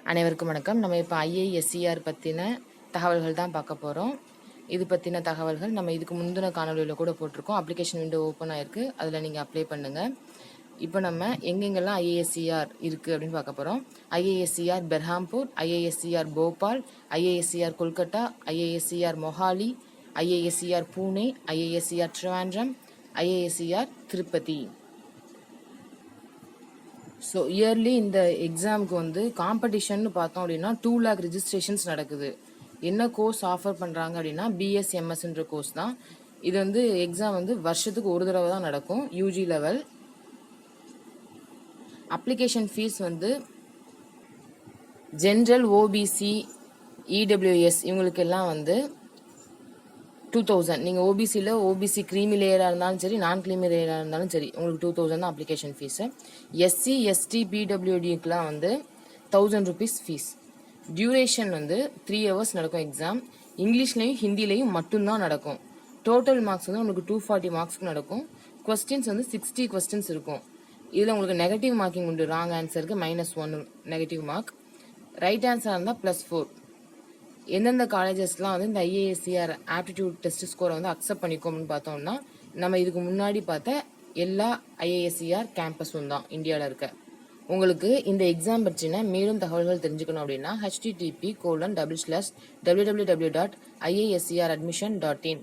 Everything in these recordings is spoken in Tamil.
அனைவருக்கும் வணக்கம். நம்ம இப்போ IISER பற்றின தகவல்கள் தான் பார்க்க போகிறோம். இது பற்றின தகவல்கள் நம்ம இதுக்கு முந்தின காணொலியில் கூட போட்டிருக்கோம். அப்ளிகேஷன் விண்டோ ஓப்பன் ஆயிருக்கு, அதில் நீங்கள் அப்ளை பண்ணுங்கள். இப்போ நம்ம எங்கெங்கெல்லாம் IISER இருக்குது அப்படின்னு பார்க்க போகிறோம். IISER Berhampur, IISER Bhopal, IISER Kolkata, IISER Mohali, IISER Pune, IISER Trivandrum, IISER Tirupati. So early இந்த எக்ஸாமுக்கு வந்து காம்படிஷன் பார்த்தோம் அப்படின்னா 2 lakh ரிஜிஸ்ட்ரேஷன்ஸ் நடக்குது. என்ன கோர்ஸ் ஆஃபர் பண்ணுறாங்க அப்படின்னா BSMSன்ற கோர்ஸ் தான். இது வந்து எக்ஸாம் வந்து வருஷத்துக்கு ஒரு தடவை தான் நடக்கும், யூஜி லெவல். அப்ளிகேஷன் ஃபீஸ் வந்து ஜென்ரல், OBC, EWS இவங்களுக்கெல்லாம் வந்து 2000. நீங்கள் ஓபிசியில் OBC க்ரீமி லேயராக இருந்தாலும் சரி, நான் க்ரீமி லேயராக இருந்தாலும் சரி, உங்களுக்கு 2000 தான் அப்ளிகேஷன் ஃபீஸு. SC, ST, PWDக்கெலாம் வந்து 1000 rupees ஃபீஸ். டியூரேஷன் வந்து 3 hours நடக்கும் எக்ஸாம். இங்கிலீஷ்லேயும் ஹிந்திலையும் மட்டும்தான் நடக்கும். டோட்டல் மார்க்ஸ் வந்து உங்களுக்கு 240 மார்க்ஸ்க்கு நடக்கும். கொஸ்டின்ஸ் வந்து 60 questions இருக்கும். இதில் உங்களுக்கு நெகட்டிவ் மார்க்கிங் உண்டு. ராங் ஆன்சருக்கு -1 நெகட்டிவ் மார்க். ரைட் ஆன்சராக இருந்தால் +4. எந்தெந்த காலேஜஸ்லாம் வந்து இந்த IISER ஆப்டிடியூட் டெஸ்ட் ஸ்கோரை வந்து அக்செப்ட் பண்ணிக்கோம்னு பார்த்தோம்னா, நம்ம இதுக்கு முன்னாடி பார்த்த எல்லா IISER கேம்பஸும் தான் இந்தியாவில் இருக்க. உங்களுக்கு இந்த எக்ஸாம் பற்றின மேலும் தகவல்கள் தெரிஞ்சுக்கணும் அப்படின்னா http://www.iiseradmission.in/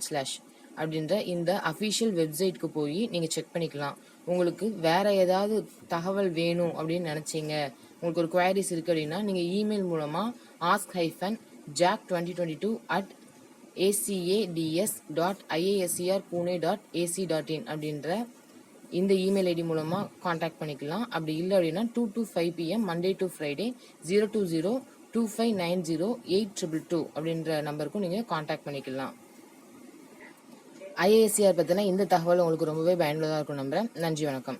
அப்படின்ற இந்த அஃபிஷியல் வெப்சைட்க்கு போய் நீங்கள் செக் பண்ணிக்கலாம். உங்களுக்கு வேற ஏதாவது தகவல் வேணும் அப்படின்னு நினச்சிங்க, உங்களுக்கு ஒரு குவாரிஸ் இருக்குது அப்படின்னா நீங்கள் இமெயில் மூலமாக ask-jack2022@acads.iiserpune.ac.in அப்படின்ற இந்த இமெயில் ஐடி மூலமாக காண்டாக்ட் பண்ணிக்கலாம். அப்படி இல்லை அப்படின்னா 2 to 5 PM Monday to Friday 020-2590-8222 அப்படின்ற நம்பருக்கும் நீங்கள் காண்டாக்ட் பண்ணிக்கலாம். IISER பற்றின இந்த தகவல் உங்களுக்கு ரொம்பவே பயனுள்ளதாக இருக்கும் நம்புகிறேன். நன்றி, வணக்கம்.